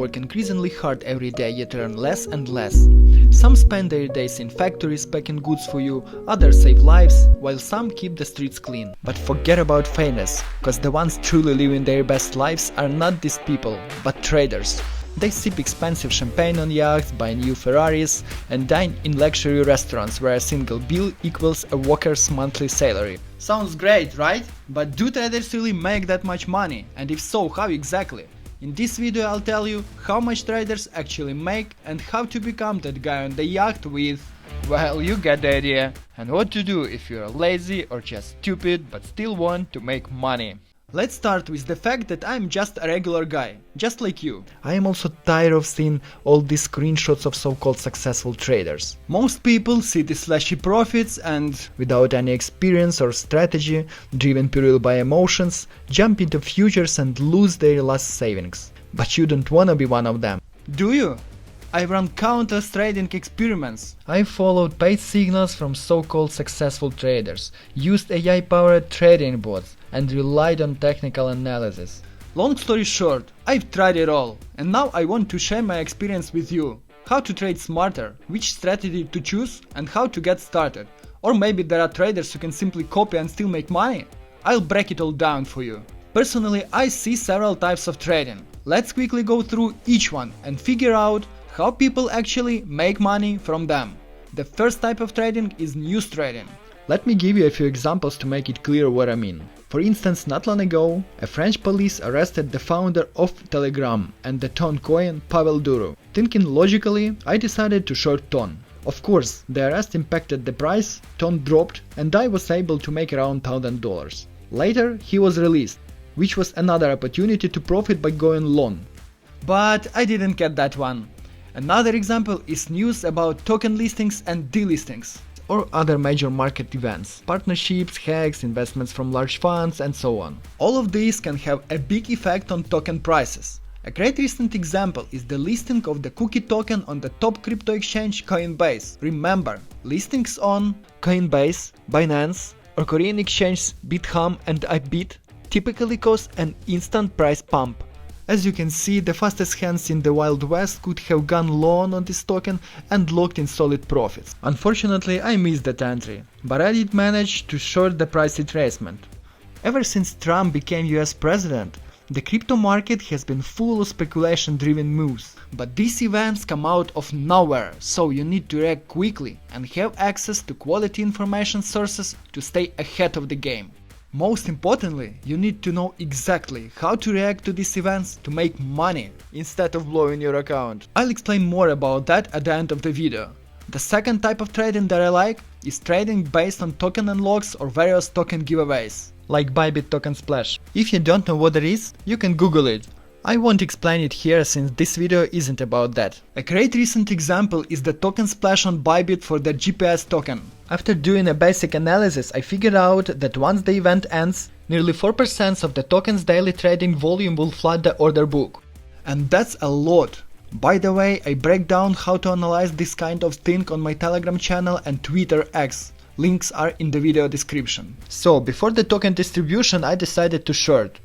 work increasingly hard every day yet earn less and less. Some spend their days in factories packing goods for you, others save lives, while some keep the streets clean. But forget about famous, cause the ones truly living their best lives are not these people, but traders. They sip expensive champagne on yachts, buy new Ferraris, and dine in luxury restaurants where a single bill equals a worker's monthly salary. Sounds great, right? But do traders really make that much money? And if so, how exactly? In this video I'll tell you how much traders actually make and how to become that guy on the yacht with… well, you get the idea. And what to do if you're lazy or just stupid but still want to make money. Let's start with the fact that I'm just a regular guy, just like you. I am also tired of seeing all these screenshots of so-called successful traders. Most people see these flashy profits and, without any experience or strategy, driven purely by emotions, jump into futures and lose their last savings. But you don't wanna be one of them. Do you? I've run countless trading experiments. I followed paid signals from so-called successful traders, used AI-powered trading bots, and relied on technical analysis. Long story short, I've tried it all, and now I want to share my experience with you. How to trade smarter, which strategy to choose, and how to get started. Or maybe there are traders who can simply copy and still make money. I'll break it all down for you. Personally, I see several types of trading. Let's quickly go through each one and figure out how people actually make money from them. The first type of trading is news trading. Let me give you a few examples to make it clear what I mean. For instance, not long ago, a French police arrested the founder of Telegram and the Ton coin, Pavel Durov. Thinking logically, I decided to short Ton. Of course, the arrest impacted the price, Ton dropped, and I was able to make around $1,000. Later, he was released, which was another opportunity to profit by going long. But I didn't get that one. Another example is news about token listings and delistings, or other major market events, partnerships, hacks, investments from large funds, and so on. All of these can have a big effect on token prices. A great recent example is the listing of the Cookie token on the top crypto exchange Coinbase. Remember, listings on Coinbase, Binance, or Korean exchanges Bithumb and iBit typically cause an instant price pump. As you can see, the fastest hands in the Wild West could have gone long on this token and locked in solid profits. Unfortunately, I missed that entry, but I did manage to short the price retracement. Ever since Trump became US president, the crypto market has been full of speculation-driven moves. But these events come out of nowhere, so you need to react quickly and have access to quality information sources to stay ahead of the game. Most importantly, you need to know exactly how to react to these events to make money, instead of blowing your account. I'll explain more about that at the end of the video. The second type of trading that I like is trading based on token unlocks or various token giveaways, like Bybit Token Splash. If you don't know what it is, you can Google it. I won't explain it here since this video isn't about that. A great recent example is the token splash on Bybit for the GPS token. After doing a basic analysis, I figured out that once the event ends, nearly 4% of the token's daily trading volume will flood the order book. And that's a lot. By the way, I break down how to analyze this kind of thing on my Telegram channel and Twitter X. Links are in the video description. So, before the token distribution, I decided to short.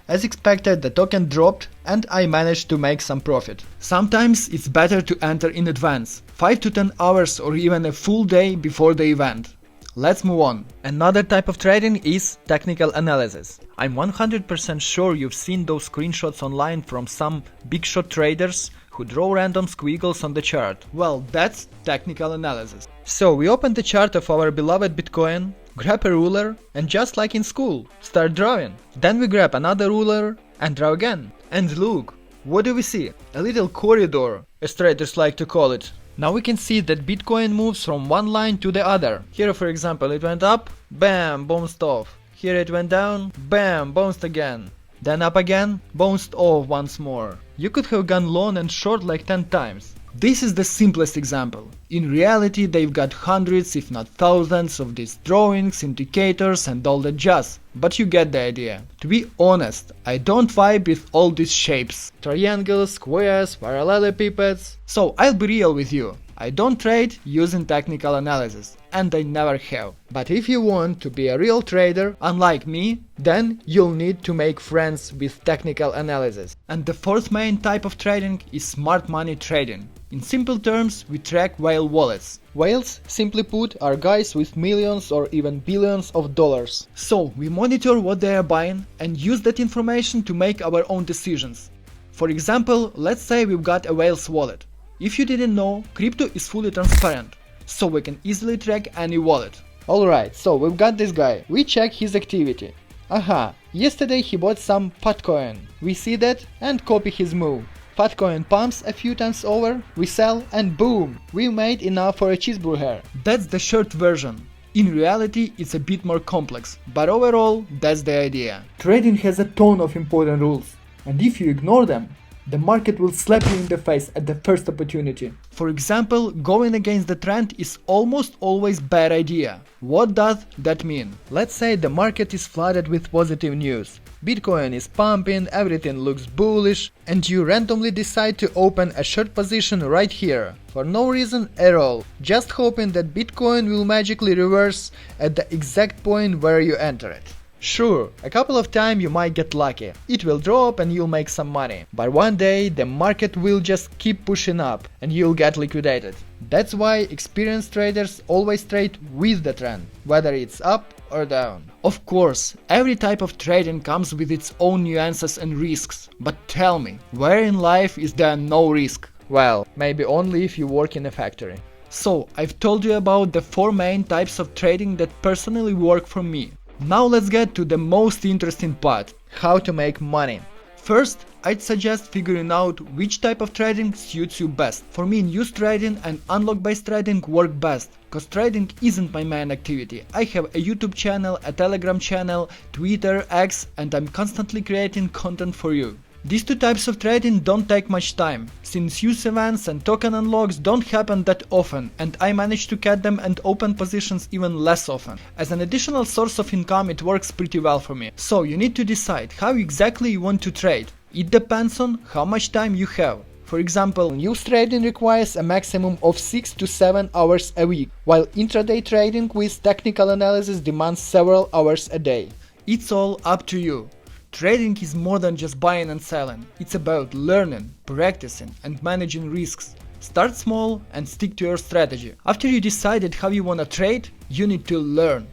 As expected, the token dropped and I managed to make some profit. Sometimes it's better to enter in advance, 5 to 10 hours or even a full day before the event. Let's move on. Another type of trading is technical analysis. I'm 100% sure you've seen those screenshots online from some big shot traders who draw random squiggles on the chart. Well, that's technical analysis. So we open the chart of our beloved Bitcoin, grab a ruler, and just like in school, start drawing. Then we grab another ruler and draw again. And look, what do we see? A little corridor, as traders like to call it. Now we can see that Bitcoin moves from one line to the other. Here, for example, it went up, bam, bounced off. Here it went down, bam, bounced again. Then up again, bounced off once more. You could have gone long and short like 10 times. This is the simplest example. In reality, they've got hundreds if not thousands of these drawings, indicators and all that jazz, but you get the idea. To be honest, I don't vibe with all these shapes. Triangles, squares, parallelepipeds. So I'll be real with you. I don't trade using technical analysis, and I never have. But if you want to be a real trader, unlike me, then you'll need to make friends with technical analysis. And the fourth main type of trading is smart money trading. In simple terms, we track whale wallets. Whales, simply put, are guys with millions or even billions of dollars. So we monitor what they are buying and use that information to make our own decisions. For example, let's say we've got a whale's wallet. If you didn't know, crypto is fully transparent, so we can easily track any wallet. Alright, so we've got this guy. We check his activity. Aha, yesterday he bought some Potcoin. We see that and copy his move. Potcoin pumps a few times over, we sell, and boom, we made enough for a cheeseburger. That's the short version. In reality, it's a bit more complex, but overall, that's the idea. Trading has a ton of important rules, and if you ignore them, the market will slap you in the face at the first opportunity. For example, going against the trend is almost always bad idea. What does that mean? Let's say the market is flooded with positive news. Bitcoin is pumping, everything looks bullish, and you randomly decide to open a short position right here, for no reason at all, just hoping that Bitcoin will magically reverse at the exact point where you enter it. Sure, a couple of times you might get lucky, it will drop and you'll make some money, but one day the market will just keep pushing up and you'll get liquidated. That's why experienced traders always trade with the trend, whether it's up or down. Of course, every type of trading comes with its own nuances and risks, but tell me, where in life is there no risk? Well, maybe only if you work in a factory. So, I've told you about the 4 main types of trading that personally work for me. Now let's get to the most interesting part, how to make money. First, I'd suggest figuring out which type of trading suits you best. For me, news trading and unlock based trading work best, cause trading isn't my main activity. I have a YouTube channel, a Telegram channel, Twitter, X, and I'm constantly creating content for you. These 2 types of trading don't take much time, since use events and token unlocks don't happen that often, and I manage to catch them and open positions even less often. As an additional source of income, it works pretty well for me. So you need to decide how exactly you want to trade. It depends on how much time you have. For example, news trading requires a maximum of 6 to 7 hours a week, while intraday trading with technical analysis demands several hours a day. It's all up to you. Trading is more than just buying and selling. It's about learning, practicing, and managing risks. Start small and stick to your strategy. After you decided how you wanna trade, you need to learn.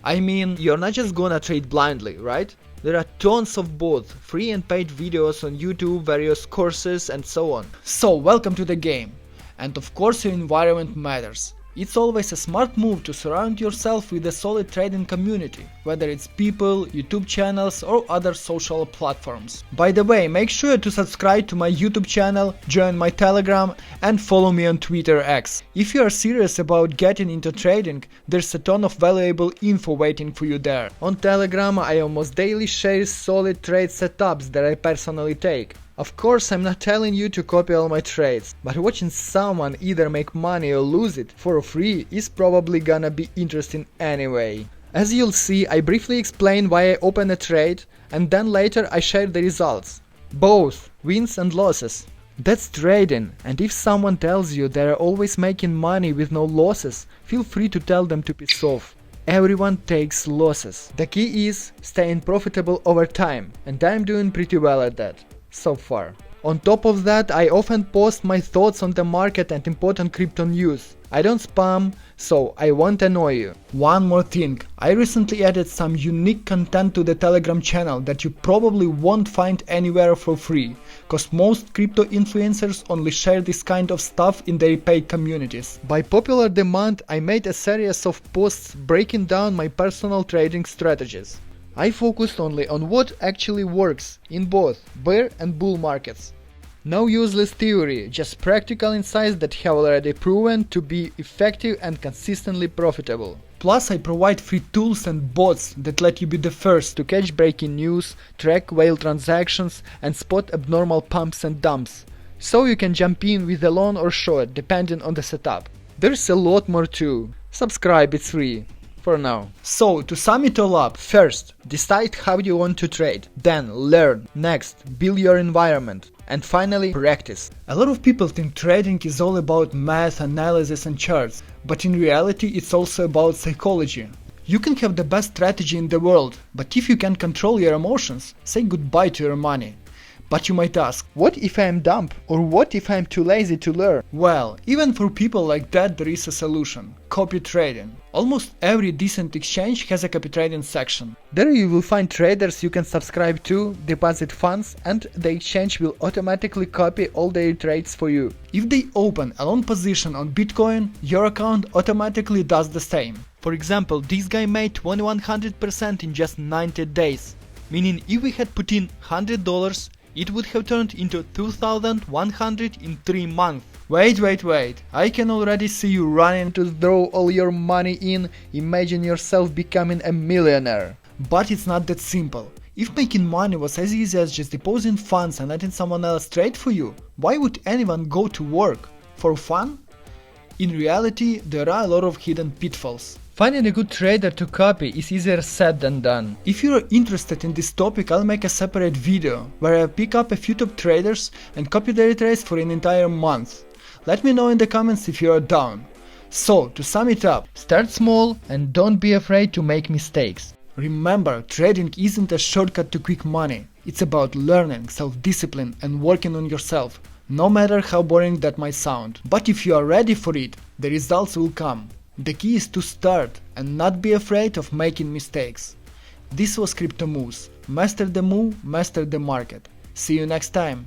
I mean, you're not just gonna trade blindly, right? There are tons of both free and paid videos on YouTube, various courses, and so on. So, welcome to the game. And of course your environment matters. It's always a smart move to surround yourself with a solid trading community, whether it's people, YouTube channels, or other social platforms. By the way, make sure to subscribe to my YouTube channel, join my Telegram, and follow me on Twitter X. If you are serious about getting into trading, there's a ton of valuable info waiting for you there. On Telegram, I almost daily share solid trade setups that I personally take. Of course, I'm not telling you to copy all my trades, but watching someone either make money or lose it for free is probably gonna be interesting anyway. As you'll see, I briefly explain why I open a trade, and then later I share the results. Both wins and losses. That's trading, and if someone tells you they're always making money with no losses, feel free to tell them to piss off. Everyone takes losses. The key is staying profitable over time, and I'm doing pretty well at that. So far. On top of that, I often post my thoughts on the market and important crypto news. I don't spam, so I won't annoy you. One more thing, I recently added some unique content to the Telegram channel that you probably won't find anywhere for free, cause most crypto influencers only share this kind of stuff in their paid communities. By popular demand, I made a series of posts breaking down my personal trading strategies. I focused only on what actually works in both bear and bull markets. No useless theory, just practical insights that have already proven to be effective and consistently profitable. Plus, I provide free tools and bots that let you be the first to catch breaking news, track whale transactions, and spot abnormal pumps and dumps. So you can jump in with a long or short, depending on the setup. There's a lot more too. Subscribe, it's free. For now. So, to sum it all up, first, decide how you want to trade, then learn, next, build your environment, And finally, practice. A lot of people think trading is all about math, analysis and charts, but in reality it's also about psychology. You can have the best strategy in the world, but if you can't control your emotions, say goodbye to your money. But you might ask, what if I am dumb? Or what if I am too lazy to learn? Well, even for people like that there is a solution. Copy trading. Almost every decent exchange has a copy trading section. There you will find traders you can subscribe to, deposit funds, and the exchange will automatically copy all their trades for you. If they open a long position on Bitcoin, your account automatically does the same. For example, this guy made 2100% in just 90 days. Meaning if we had put in $100, it would have turned into 2,100 in 3 months. Wait, I can already see you running to throw all your money in, imagine yourself becoming a millionaire. But it's not that simple. If making money was as easy as just depositing funds and letting someone else trade for you, why would anyone go to work? For fun? In reality, there are a lot of hidden pitfalls. Finding a good trader to copy is easier said than done. If you're interested in this topic, I'll make a separate video where I pick up a few top traders and copy their trades for an entire month. Let me know in the comments if you're down. So, to sum it up, start small and don't be afraid to make mistakes. Remember, trading isn't a shortcut to quick money. It's about learning, self-discipline and working on yourself, no matter how boring that might sound. But if you are ready for it, the results will come. The key is to start and not be afraid of making mistakes. This was Crypto Moves. Master the move, master the market. See you next time.